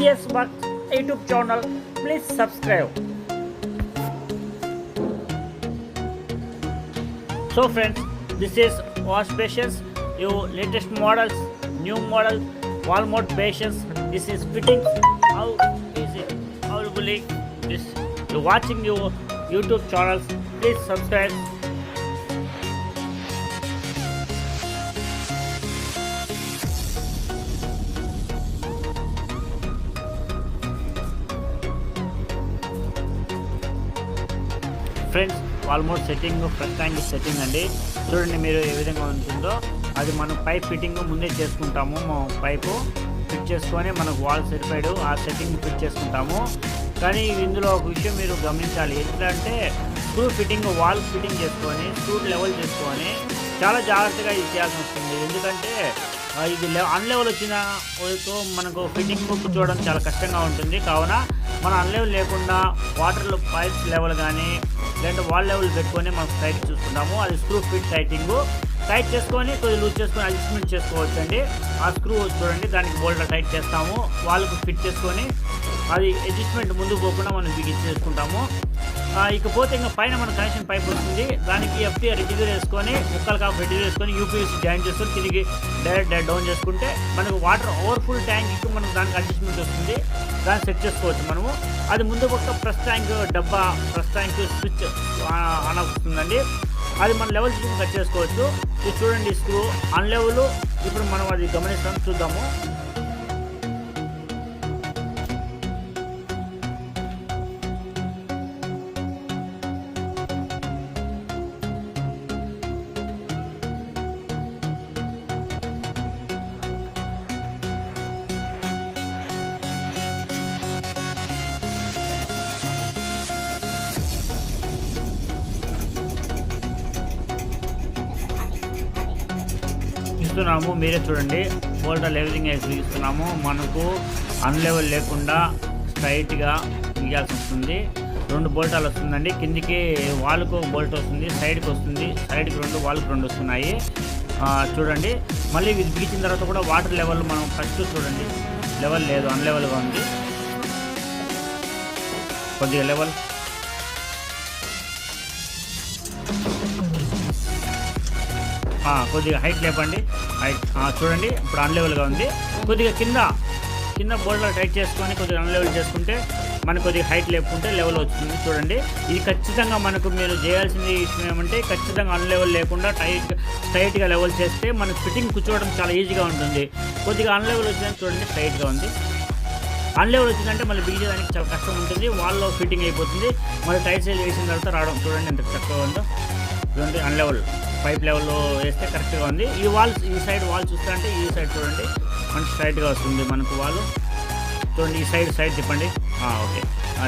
csworks YouTube channel. Please subscribe. So friends, this is wash basins, your latest models, new model, wall mount basins. This is fitting. How is it? How will it? This you're watching your YouTube channels. Please subscribe. Friends almost setting first tank setting అండి. చూడండి మీరు ఏ విధంగా ఉంటుందో. అది మనం pipe fitting ముందే చేసుకుంటాము. Pipe fit చేసుకొని మనకు వాల్ సరిపైడ్ ఆ సెట్టింగ్ ఫిట్ చేసుకుంటాము. కానీ ఇందులో ఒక విషయం మీరు గమనించాలి. ఎట్లా అంటే స్క్రూ ఫిట్టింగ్ వాల్ ఫిట్టింగ్ చేసుకొని స్క్రూ లెవెల్ చేసుకొని చాలా జాగ్రత్తగా ఇది చేయాల్సి వస్తుంది. ఎందుకంటే ఇది అన్లెవెల్ వచ్చిన మనకు ఫిట్టింగ్ కూర్చోవడం చాలా కష్టంగా ఉంటుంది. కావున మనం అన్లెవెల్ లేకుండా వాటర్లో పైప్స్ లెవెల్ కానీ లేదంటే వాల్ లెవెల్ పెట్టుకొని మనం టైట్ చూసుకుంటాము. అది స్క్రూ ఫిట్ టైట్ చేసుకొని కొద్దిగా లూజ్ చేసుకొని అడ్జస్ట్మెంట్ చేసుకోవచ్చు అండి. ఆ స్క్రూ చూడండి దానికి బోల్ట్ టైట్ చేస్తాము. వాళ్ళకు ఫిట్ చేసుకొని అది అడ్జస్ట్మెంట్ ముందుకు పోకుండా మనం బిగించి చేసుకుంటాము. ఇకపోతే ఇంకా పైన మన కనెక్షన్ పైప్ వస్తుంది. దానికి ఎఫ్టీ రెడ్యూర్ వేసుకొని ముక్కలు కాపు రెడ్యూర్ వేసుకొని యూపీఎస్ జాయిన్ చేసుకొని తిరిగి డైరెక్ట్ డౌన్ చేసుకుంటే మనకు వాటర్ ఓవర్ఫుల్ ట్యాంక్కి మనకు దానికి అడ్జస్ట్మెంట్ వస్తుంది. దాన్ని సెట్ చేసుకోవచ్చు మనము. అది ముందు పక్క ప్రెస్ ట్యాంక్ డబ్బా ప్రెస్ ట్యాంక్ స్విచ్ ఆన్ అవుతుందండి. అది మన లెవెల్ చూసి కట్ చేసుకోవచ్చు. ఇది చూడండి స్క్రూ అన్ లెవెల్. ఇప్పుడు మనం అది గమనిస్తాం, చూద్దాము. ఇస్తున్నాము, మీరే చూడండి. బోల్టాలు ఎవ్రీథింగ్ ఇస్తున్నాము. మనకు అన్లెవెల్ లేకుండా స్ట్రైట్గా ఇవ్వాల్సి వస్తుంది. 2 బోల్టాలు వస్తుందండి. కిందికి వాల్కు బోల్ట్ వస్తుంది, సైడ్కి వస్తుంది. సైడ్కి 2 వాల్కి 2 వస్తున్నాయి. చూడండి. మళ్ళీ ఇది బిగించిన తర్వాత కూడా వాటర్ లెవెల్ మనం ఫస్ట్ చూడండి లెవెల్ లేదు, అన్లెవెల్గా ఉంది. కొద్దిగా లెవెల్ కొద్దిగా హైట్ లేపండి. హైట్ చూడండి ఇప్పుడు అన్లెవెల్గా ఉంది. కొద్దిగా కింద బోల్డర్ టైట్ చేసుకొని కొద్దిగా అన్లెవెల్ చేసుకుంటే మనకు కొద్దిగా హైట్ లేపుకుంటే లెవెల్ వస్తుంది. చూడండి ఇది ఖచ్చితంగా మనకు మీరు చేయాల్సింది విషయం ఏమంటే ఖచ్చితంగా అన్లెవెల్ లేకుండా స్ట్రైట్గా లెవెల్ చేస్తే మనకు ఫిట్టింగ్ కూర్చోవడం చాలా ఈజీగా ఉంటుంది. కొద్దిగా అన్లెవెల్ వచ్చిందని చూడండి స్ట్రైట్గా ఉంది. అన్లెవెల్ వచ్చిందంటే మళ్ళీ బిగించడానికి చాలా కష్టం ఉంటుంది. వాల్లో ఫిట్టింగ్ అయిపోతుంది. మళ్ళీ టైట్ సైజ్ వేసిన తర్వాత రావడం చూడండి ఎంత చక్కగా ఉందో. చూడండి అన్లెవెల్ పైప్ లెవెల్లో వేస్తే కరెక్ట్గా ఉంది. ఈ సైడ్ వాల్ చూస్తా అంటే ఈ సైడ్ చూడండి మనకి స్ట్రైట్గా వస్తుంది. మనకు వాల్ చూడండి ఈ సైడ్ తిప్పండి. ఓకే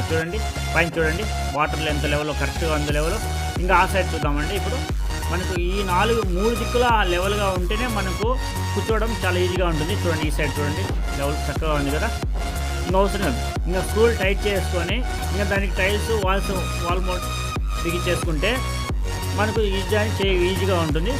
చూడండి పైన చూడండి వాటర్లో ఎంత లెవెల్లో కరెక్ట్గా ఉంది లెవెల్. ఇంకా ఆ సైడ్ చూద్దామండి. ఇప్పుడు మనకు ఈ 3 దిక్కుల లెవెల్గా ఉంటేనే మనకు కూర్చోవడం చాలా ఈజీగా ఉంటుంది. చూడండి ఈ సైడ్ చూడండి లెవెల్ చక్కగా ఉంది కదా. ఇంకా అవసరం లేదు. ఇంకా స్క్రూలు టైట్ చేసుకొని ఇంకా దానికి టైల్స్ వాల్ మౌంట్ బిగించేసుకుంటే మనకు ఈజీగా ఉంటుంది.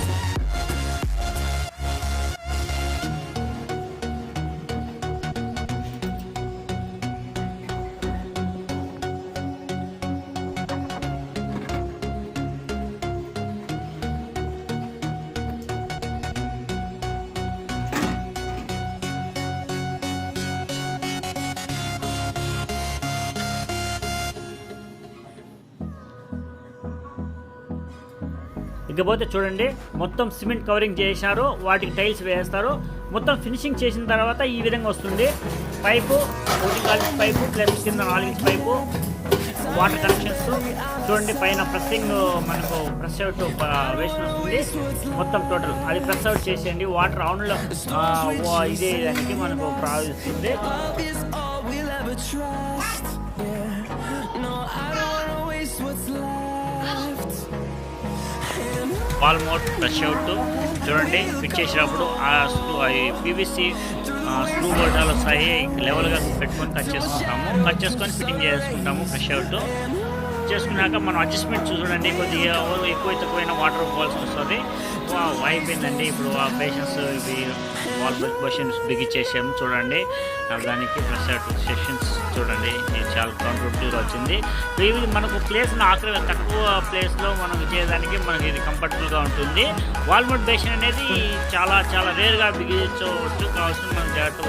ఇకపోతే చూడండి మొత్తం సిమెంట్ కవరింగ్ చేశారు, వాటికి టైల్స్ వేస్తారు. మొత్తం ఫినిషింగ్ చేసిన తర్వాత ఈ విధంగా వస్తుంది. పైపు 4 పైపు ప్లస్ కింద 4 ఇంచ్ పైపు వాటర్ కనెక్షన్స్. చూడండి పైన ప్రెస్సింగ్ మనకు ప్రెస్ అవుట్ వేసిన వస్తుంది. మొత్తం టోటల్ అది ప్రెస్ అవుట్ చేసేయండి. వాటర్ రౌండ్లో ఇదే దానికి మనకు ప్రవహిస్తుంది. వాల్ మౌంట్ ప్రెస్ అవుట్ చూడండి ఫిట్ చేసినప్పుడు ఆ పీవీసీ స్క్రూ బోల్టాలు వస్తాయి. లెవెల్గా పెట్టుకొని కట్ చేసుకుంటాము. కట్ చేసుకొని ఫిట్టింగ్ చేసుకుంటాము ప్రెస్ అవుట్. ఫిట్ చేసుకున్నాక మనం అడ్జస్ట్మెంట్ చూడండి, కొద్దిగా ఎక్కువ తక్కువైన వాటర్ పోవాల్సి వస్తుంది. అయిపోయిందండి. ఇప్పుడు ఆ బేషన్స్ ఇవి వాల్ బేషన్స్ బిగించేసాము చూడండి. దానికి ప్లస్ సెక్షన్స్ చూడండి, ఇది చాలా కంఫర్టబుల్గా వచ్చింది. ఇది మనకు ప్లేస్ తక్కువ ప్లేస్లో మనం చేయడానికి మనకి ఇది కంఫర్టబుల్గా ఉంటుంది. వాల్మౌంట్ బేషన్ అనేది చాలా చాలా రేర్గా బిగించవచ్చు, కావాల్సిన మనం జాగ్రత్త